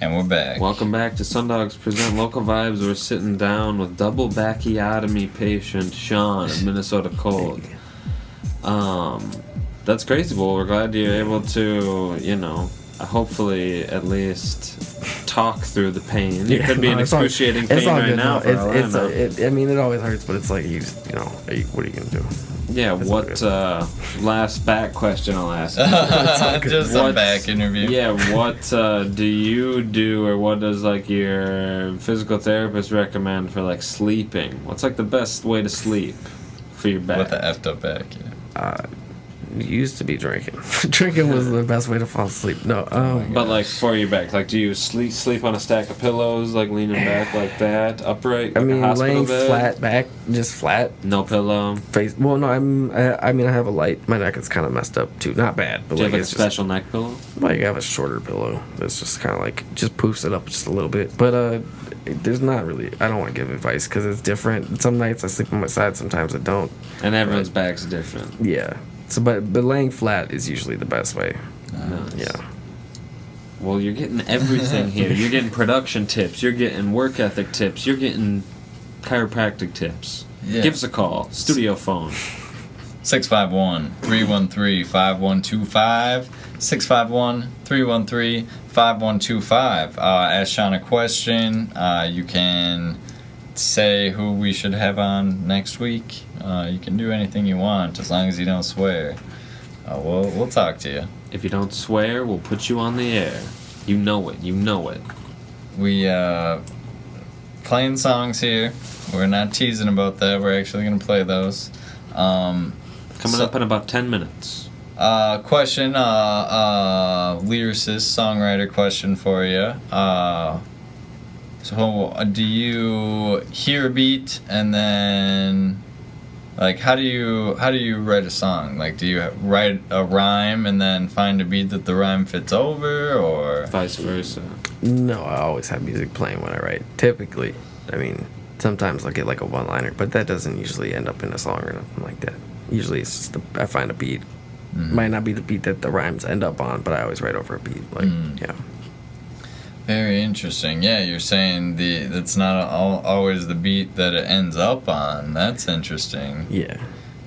And we're back. Welcome back to SunDogs Present Local Vibes. We're sitting down with double backiotomy patient Sean of Minnesota Cold. That's crazy. Well, we're glad you're able to, hopefully at least talk through the pain. It could be an excruciating pain right now. It always hurts, but it's like what are you gonna do? Yeah. What last back question I'll ask? Just a back interview. Yeah. What do you do, or what does your physical therapist recommend for sleeping? What's the best way to sleep for your back? With the effed up back. Yeah. Used to be drinking. Drinking was the best way to fall asleep. No, but for your back, do you sleep on a stack of pillows, leaning back like that, upright? I mean, laying bed? flat back, just flat. No pillow. Face. Well, no, I have a light. My neck is kind of messed up too. Not bad, but do you have a special neck pillow? I have a shorter pillow. That's just kind of just poofs it up just a little bit. But there's not really. I don't want to give advice because it's different. Some nights I sleep on my side. Sometimes I don't. And everyone's back's different. Yeah. So, but laying flat is usually the best way. Nice. Yeah. Well, you're getting everything here. You're getting production tips. You're getting work ethic tips. You're getting chiropractic tips. Yeah. Give us a call. Studio phone. 651-313-5125. 651-313-5125. Ask Sean a question. You can say who we should have on next week. You can do anything you want as long as you don't swear. We'll talk to you. If you don't swear, we'll put you on the air. You know it. We playing songs here. We're not teasing about that. We're actually gonna play those. Coming up in about 10 minutes. Question, lyricist, songwriter question for you. So do you hear a beat and then how do you write a song? Do you write a rhyme and then find a beat that the rhyme fits over, or vice versa? No, I always have music playing when I write. Typically, I mean, sometimes I'll get a one-liner, but that doesn't usually end up in a song or nothing like that. Usually it's just I find a beat. Mm-hmm. Might not be the beat that the rhymes end up on, but I always write over a beat. Yeah. Very interesting. Yeah, you're saying that's not always the beat that it ends up on. That's interesting. Yeah.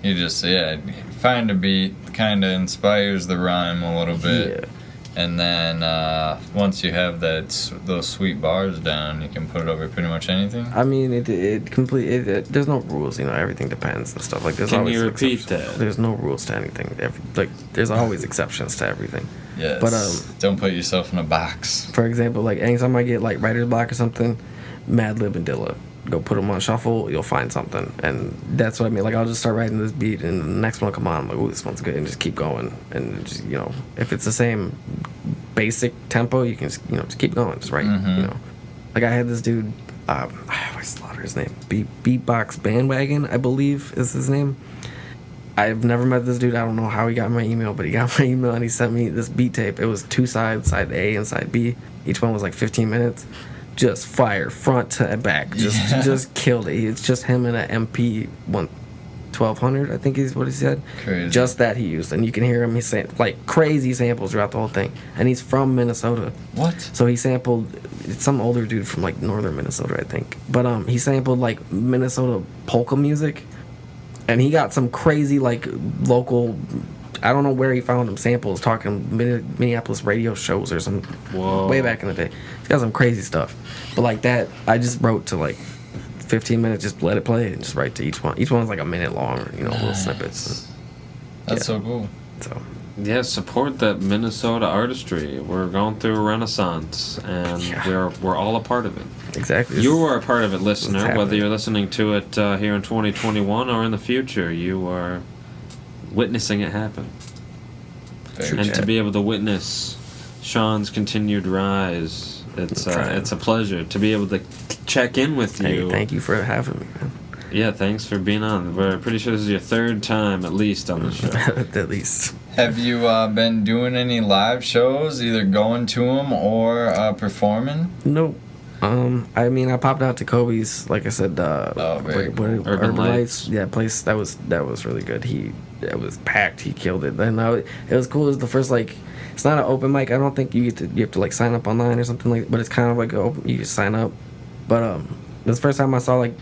You just find a beat, kind of inspires the rhyme a little bit. Yeah. And then once you have those sweet bars down, you can put it over pretty much anything. I mean, there's no rules, everything depends and stuff. There's can always you repeat that? There's no rules to anything. There's always exceptions to everything. Yes. But don't put yourself in a box. For example, anytime I get writer's block or something, Madlib and Dilla, go put them on shuffle, you'll find something. And that's what I mean. I'll just start writing this beat, and the next one will come on. I'm like, ooh, this one's good, and just keep going. And just if it's the same basic tempo, you can just keep going, just write. Mm-hmm. I had this dude, I always slaughter his name, Beatbox Bandwagon, I believe is his name. I've never met this dude. I don't know how he got my email, but he got my email and he sent me this beat tape. It was 2 sides, side A and side B. Each one was 15 minutes. Just fire, front to back. Just killed it. It's just him and an MP 1200, I think is what he said. Crazy. Just that he used. And you can hear him, he's saying crazy samples throughout the whole thing. And he's from Minnesota. What? So he sampled, it's some older dude from northern Minnesota, I think. But he sampled Minnesota polka music. And he got some crazy, local, I don't know where he found them samples, talking Minneapolis radio shows or some, way back in the day. He's got some crazy stuff. But that, I just wrote to 15 minutes, just let it play and just write to each one. Each one's a minute long, little snippets. That's so cool. So. Yeah, support that Minnesota artistry. We're going through a renaissance, and we're all a part of it. Exactly. You are a part of it, listener. Whether you're listening to it here in 2021 or in the future, you are witnessing it happen. To be able to witness Sean's continued rise, it's a pleasure to be able to check in with you. Hey, thank you for having me, man. Yeah, thanks for being on. We're pretty sure this is your 3rd time, at least, on the show. At least. Have you been doing any live shows, either going to them or performing? Nope. I mean, I popped out to Kobe's, like I said, very cool. Urban Lights. Yeah, place that was really good. It was packed. He killed it. And it was cool. It was the first, like, it's not an open mic. I don't think you have to like sign up online or something like. But it's kind of like you just sign up. But it's the first time I saw like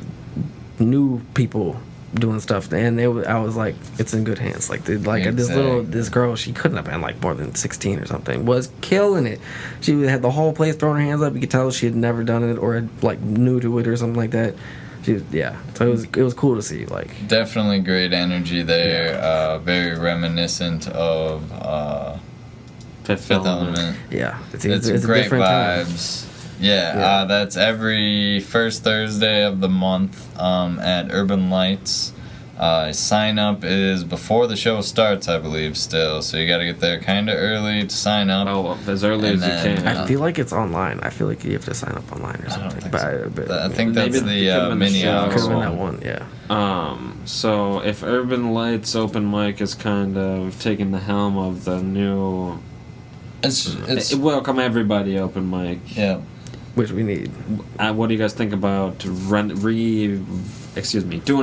new people doing stuff, and I was like, it's in good hands. Like this girl, she couldn't have been like more than 16 or something, was killing it. She had the whole place throwing her hands up. You could tell she had never done it or like new to it or something like that. So it was cool to see. Like, definitely great energy there. Yeah. Very reminiscent of Fifth Element. Yeah, it's great different vibes. Time. Yeah, that's every first Thursday of the month at Urban Lights. Sign up is before the show starts, I believe, still. So you got to get there kind of early to sign up. Oh, as early as you can. I feel like it's online. I feel like you have to sign up online or something. I think that's the mini hour. Could have been that one, yeah. So if Urban Lights open mic is kind of taking the helm of the new It's welcome everybody open mic. Yeah. Which we need. What do you guys think about doing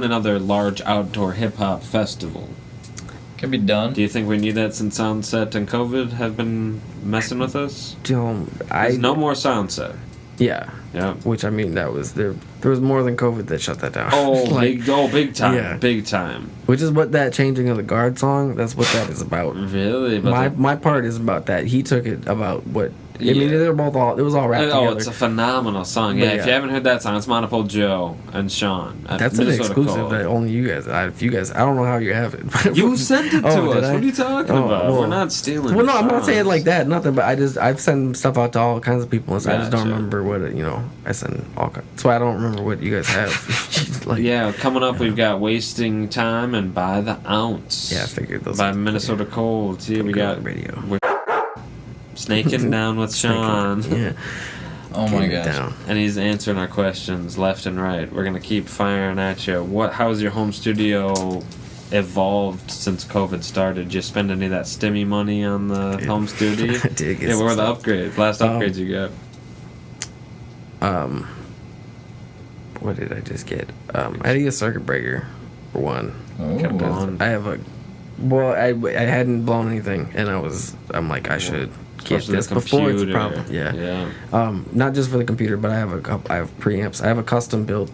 another large outdoor hip hop festival? Could be done. Do you think we need that since Soundset and COVID have been messing with us? There's no more Soundset. Yeah. Yeah. Which, I mean, that was there was more than COVID that shut that down. Oh, big time. Yeah. Big time. Which is what that changing of the guard song, that's what that is about. Really? My part is about that. He took it about what I mean, it was all wrapped together. It's a phenomenal song. Yeah, if you haven't heard that song, it's Monopole Joe and Sean. That's an exclusive that only you guys. I don't know how you have it. You sent it to us. What are you talking about? Well, we're not stealing. Well, no, I'm not saying like that. Nothing. But I've sent stuff out to all kinds of people, and so I just don't remember what I send all. That's why I don't remember what you guys have. Coming up, we've got Wasting Time and By the Ounce. Yeah, I figured those. By Minnesota Cold. See, we got radio. Snaking Down with Sean. Yeah. Oh my gosh. And he's answering our questions left and right. We're gonna keep firing at you. How's your home studio evolved since COVID started? Did you spend any of that stimmy money on the home studio? I did get what were the upgrades? Last upgrades you got? What did I just get? I had to get a circuit breaker for one. Oh. I have I hadn't blown anything, and I'm like, I should get this before it's a problem. Yeah. Not just for the computer, but I have preamps. I have a custom built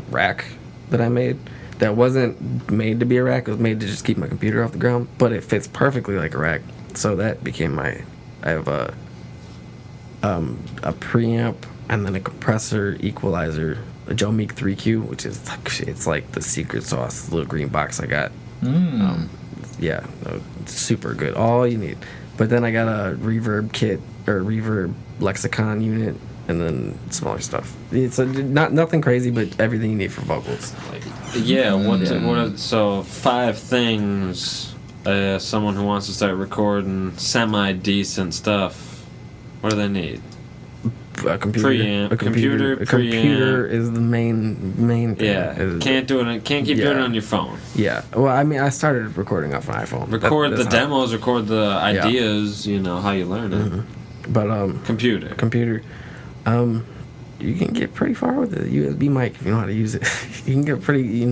rack that I made that wasn't made to be a rack. It was made to just keep my computer off the ground, but it fits perfectly like a rack. So that became I have a preamp and then a compressor equalizer, a Joe Meek 3Q, which is it's like the secret sauce, the little green box I got. Super good. All you need. But then I got a reverb kit or reverb lexicon unit, and then smaller stuff. It's nothing crazy, but everything you need for vocals. So 5 things someone who wants to start recording semi-decent stuff, what do they need? A computer. Preamp. A computer is the main thing. Yeah. Can't keep doing it on your phone. Yeah. Well, I mean, I started recording off an iPhone. Record the demos, record the ideas, how you learn it. Mm-hmm. But computer. You can get pretty far with a USB mic if you know how to use it. You can get pretty,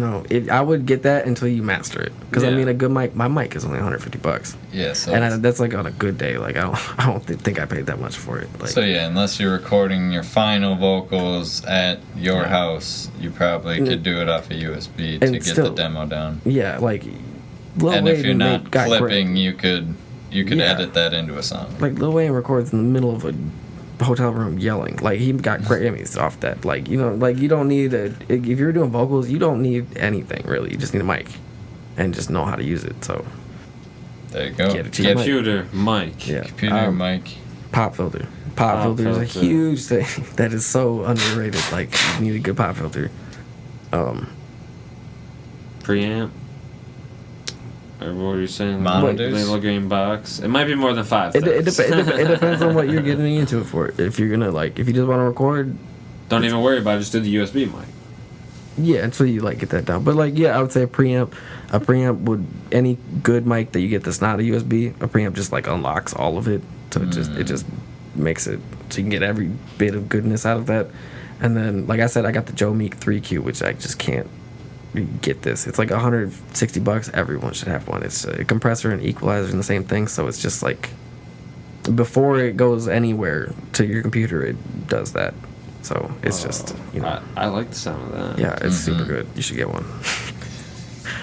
I would get that until you master it. Because I mean, a good mic, my mic is only $150. Yeah, so that's like on a good day. Like I don't think I paid that much for it. Like, so unless you're recording your final vocals at your house, you probably could do it off a USB to get the demo down. Yeah, like. And if you're not clipping, you could edit that into a song. Like Lil Wayne records in the middle of a hotel room yelling. Like he got Grammys off that. Like you don't need if you're doing vocals, you don't need anything really. You just need a mic and just know how to use it. So there you go. Computer mic. Yeah. Computer mic. Pop filter. Pop filter is a huge thing that is so underrated. Like you need a good pop filter. Preamp. Or what were you saying? Monitors? Little green box. It might be more than 5 things. It depends on what you're getting into it for. If you're gonna if you just want to record, don't even worry about it. Just do the USB mic. Yeah, until you get that down. But I would say a preamp. A preamp would any good mic that you get that's not a USB. A preamp just unlocks all of it. So it just makes it so you can get every bit of goodness out of that. And then, like I said, I got the Joe Meek 3Q, which I just can't get this. It's like $160. Everyone should have one. It's a compressor and equalizer in the same thing, so it's just like before it goes anywhere to your computer, it does that. So it's just, you know. I like the sound of that. Yeah, it's super good. You should get one.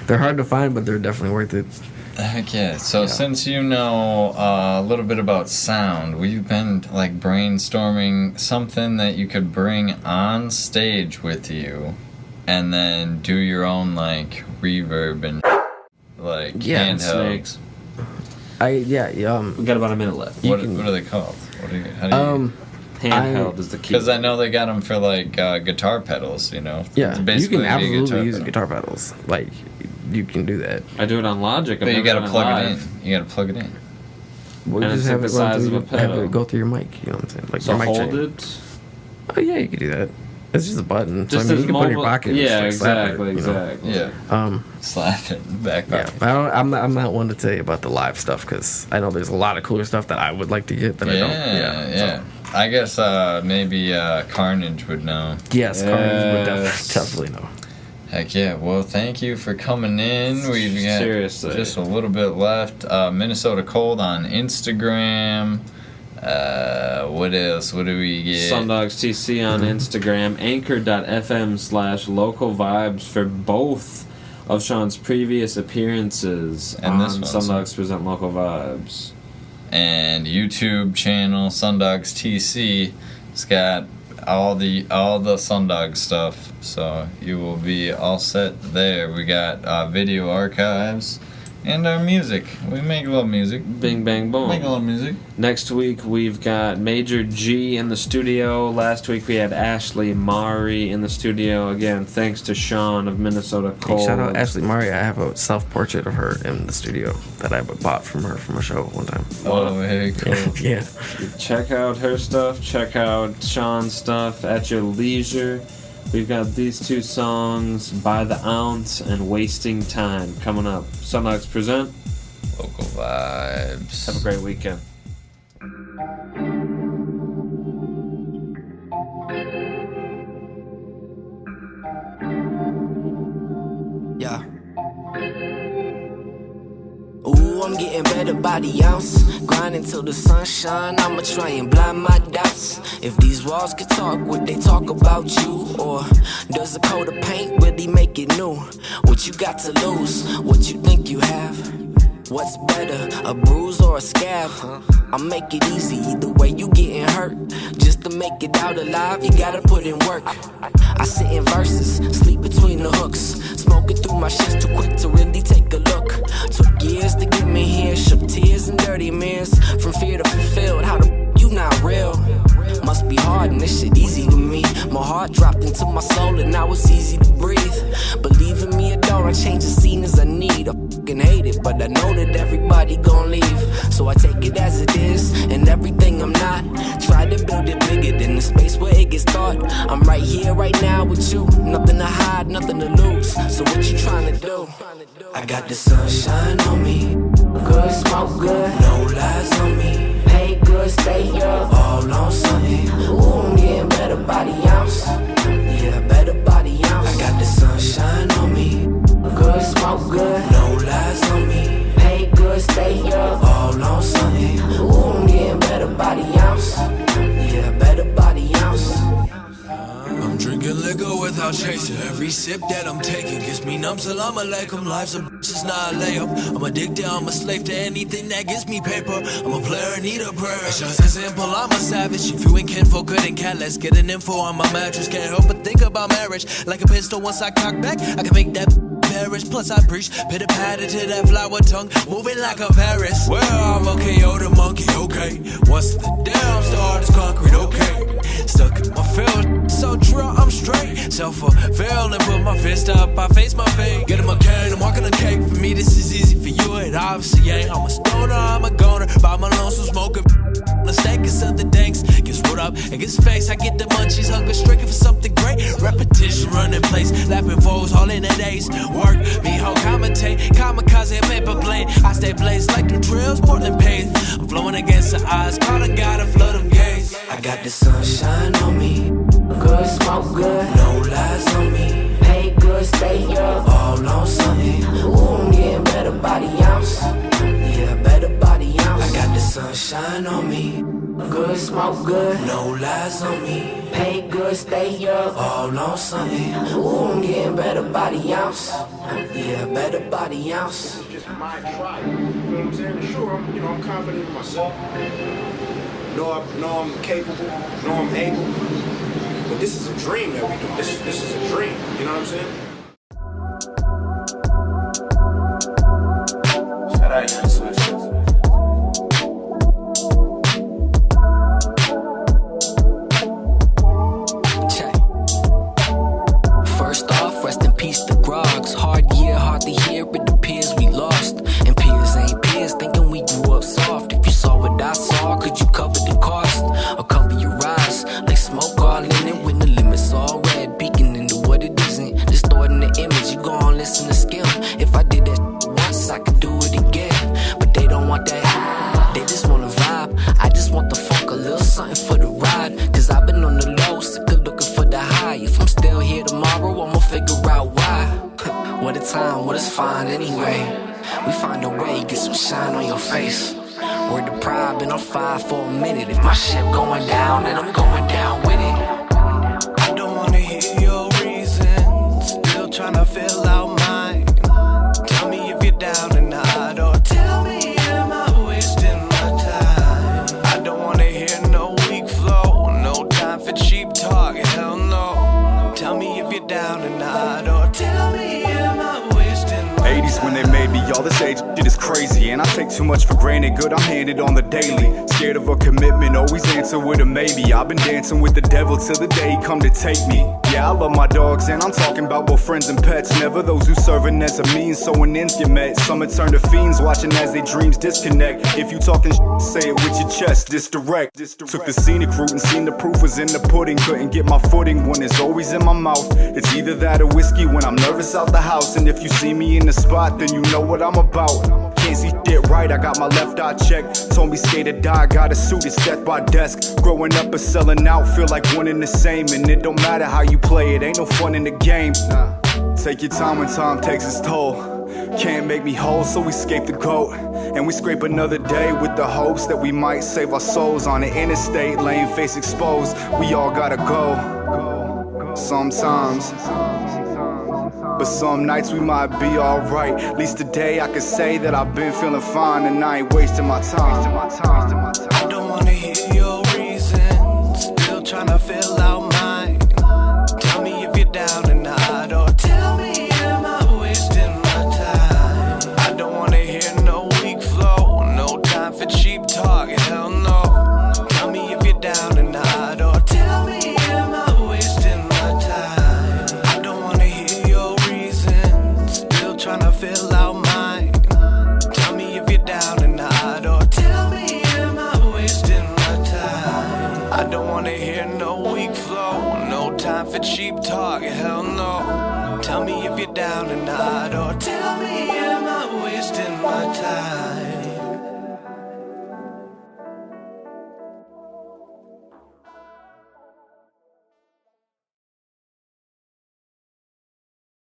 They're hard to find, but they're definitely worth it. Heck yeah. So since you know a little bit about sound, we've been like brainstorming something that you could bring on stage with you and then do your own like reverb and like handheld. Snakes. We got about a minute left. What are they called? How do you Handheld is the key. Because I know they got them for like guitar pedals, you know. Yeah, you can absolutely use pedal. guitar pedals. Like, you can do that. I do it on Logic. But you gotta plug it in. You gotta plug it in. Well, And you it's just have like it the run size through of a have pedal. it go through your mic. You know what I'm saying? Like So your mic hold chain. it. Oh yeah, you can do that. It's just a button. Just so I mean, as you can put it in your mobile- pocket. And Yeah, just, like, slap it, exactly. you know? Yeah. Slap it in the back Yeah, pocket. but I'm not one to tell you about the live stuff because I know there's a lot of cooler stuff that I would like to get that I don't. Yeah. So. I guess maybe Carnage would know. Yes, Carnage would Yes. definitely know. Heck yeah. Well, thank you for coming in. We've got Seriously. just a little bit left. Minnesota Cold on Instagram. What else? What do we get? SunDogs TC on Instagram. Anchor.fm/local vibes for both of Sean's previous appearances And on this one, SunDogs Present Local Vibes. And YouTube channel SunDogs TC. It's got all the SunDogs stuff, so you will be all set there. We got video archives and our music. We make a little music. Bing, bang, boom. Make a little music. Next week we've got Major G in the studio. Last week we had Ashley Mari in the studio. Again, thanks to Sean of Minnesota Cold. Shout out Ashley Mari. I have a self-portrait of her in the studio that I bought from her from a show one time. Oh, hey, cool. Yeah. Check out her stuff. Check out Sean's stuff at your leisure. We've got these two songs, By the Ounce and Wasting Time, coming up. SunDogs present. Local vibes. Have a great weekend. Yeah. Ooh, I'm getting better by the ounce. Grinding till the sunshine. I'ma try and blind my doubts. If these walls could talk, would they talk about you? Or does a coat of paint really make it new? What you got to lose? What you think you have? What's better, a bruise or a scab? I'll make it easy, either way you getting hurt. Just to make it out alive, you gotta put in work. I sit in verses, sleep between the hooks. Smoking through my shit too quick to really take a look. Took years to get me here, shook tears and dirty mirrors. From fear to fulfilled, how the you not real? Must be hard and this shit easy to me. My heart dropped into my soul and now it's easy to breathe. Believe in me or don't, I change the scene as I need. I fucking hate it, but I know that everybody gon' leave. So I take it as it is, and everything I'm not. Try to build it bigger than the space where it gets thought. I'm right here, right now with you. Nothing to hide, nothing to lose. So what you trying to do? I got the sunshine on me. Good, smoke good. No lies on me. Pay good, stay up. All on something. Ooh, I'm getting better by the ounce. Yeah, better by the ounce. I got the sunshine on me. Good, smoke good. No lies on me. Pay good, stay up. All on something. Ooh, I'm getting better by the ounce. Yeah, better by the ounce. I'm drinking liquor without chasing. Every sip that I'm taking gets me numb. Salam alaikum. Life's a bitch, it's not a layup. I'm addicted, I'm a slave to anything that gives me paper. I'm a player, need a prayer. It's just as simple, I'm a savage. If you ain't kinfolk, good and cat, let's get an info on my mattress. Can't help but think about marriage. Like a pistol, once I cock back, I can make that perish. Plus I preach, pitter patter to that flower tongue, moving like a Paris. Well, I'm okay, oh the monkey, okay. What's the damn start is concrete, okay. Stuck in my field, so true, I'm straight. Self-fulfilled and put my fist up, I face my fate. Get in my cane, I'm walking a cake. For me, this is easy, for you, it obviously ain't. I'm a stoner, I'm a goner, by my lonesome smoking. Mistake is other danks, gets rolled up and gets faced. I get the munchies, hunger stricken for something great. Repetition, running place, lapping foes, all in the days. Work, me ho, commentate, kamikaze, paper plane. I stay blazed like them trails, Portland paved. I'm flowing against the odds, caught and gotta flood them gates. I got the sunshine on me. Good, smoke good, no lies on me. Pay good, stay up, all on something. Ooh, I'm getting better by the ounce. Yeah, better by the ounce. I got the sunshine on me. Good, smoke good, no lies on me. Pay good, stay up, all on something. Ooh, I'm getting better by the ounce. Yeah, better by the ounce. It's just my tribe. You know what I'm saying? And sure, I'm confident in myself. Know I'm capable. Know I'm able. But this is a dream that we do. This is a dream. You know what I'm saying? Shout out Young Switch. Hard year, hard to hear, it appears we lost. And peers ain't peers, thinking we grew up soft. If you saw what I saw, could you cover the cost? Or cover your eyes, like smoke all in it when the limits all red, peeking into what it isn't. Distorting the image, you gon' listen to skim. If I did that once, I could do it again. But they don't want that, they just want a vibe. I just want the funk, a little something for the ride. Cause I've been on the low, sick of looking for the high. If I'm still here tomorrow, I'ma figure out why. What a time, what is fine anyway. We find a way, get some shine on your face. Word to pride, been on fire for a minute. If my ship going down, then I'm going down with it. I don't wanna hear your reasons, still tryna fill out mine. Tell me if you're down or not, or tell me am I wasting my time. I don't wanna hear no weak flow, no time for cheap talk, hell no. Tell me if you're down or not, or tell me am I wasting my 80s when they made me, all this age shit is crazy. And I take too much for granted, good, I'm handed on the daily. Scared of a commitment, always answer with a maybe. I've been dancing with the devil till the day he come to take me. Yeah, I love my dogs, and I'm talking about both friends and pets. Never those who serving as a means, so when ends get met. Some turn to fiends, watching as their dreams disconnect. If you talking say it with your chest, this direct. Took the scenic route and seen the proof was in the pudding. Couldn't get my footing when it's always in my mouth. It's either that or whiskey when I'm nervous out the house. And if you see me in the spot, then you know what I'm about. Can't see shit right, I got my left eye checked. Told me skate or die, got a suit, it's death by desk. Growing up and selling out, feel like one and the same. And it don't matter how you play, it ain't no fun in the game. Nah. Take your time when time takes its toll. Can't make me whole, so we escape the goat. And we scrape another day with the hopes that we might save our souls. On the interstate, lane face exposed, we all gotta go. Sometimes, but some nights we might be alright. At least today I can say that I've been feeling fine, and I ain't wasting my time. I don't wanna hear your reasons, still tryna fill out mine. Tell me if you're down or not, or tell me am I wasting my time. I don't wanna hear no weak flow, no time for cheap talk, hell no. Tell me if you're down or not, or tell me am I wasting my time. I don't wanna hear your reasons, still tryna fill out mine. Tell me if you're down or not, or tell me am I wasting my time. I don't wanna hear no weak flow, no time for cheap talk, hell no. Tell me if you're down or not, or tell me am I wasting my time.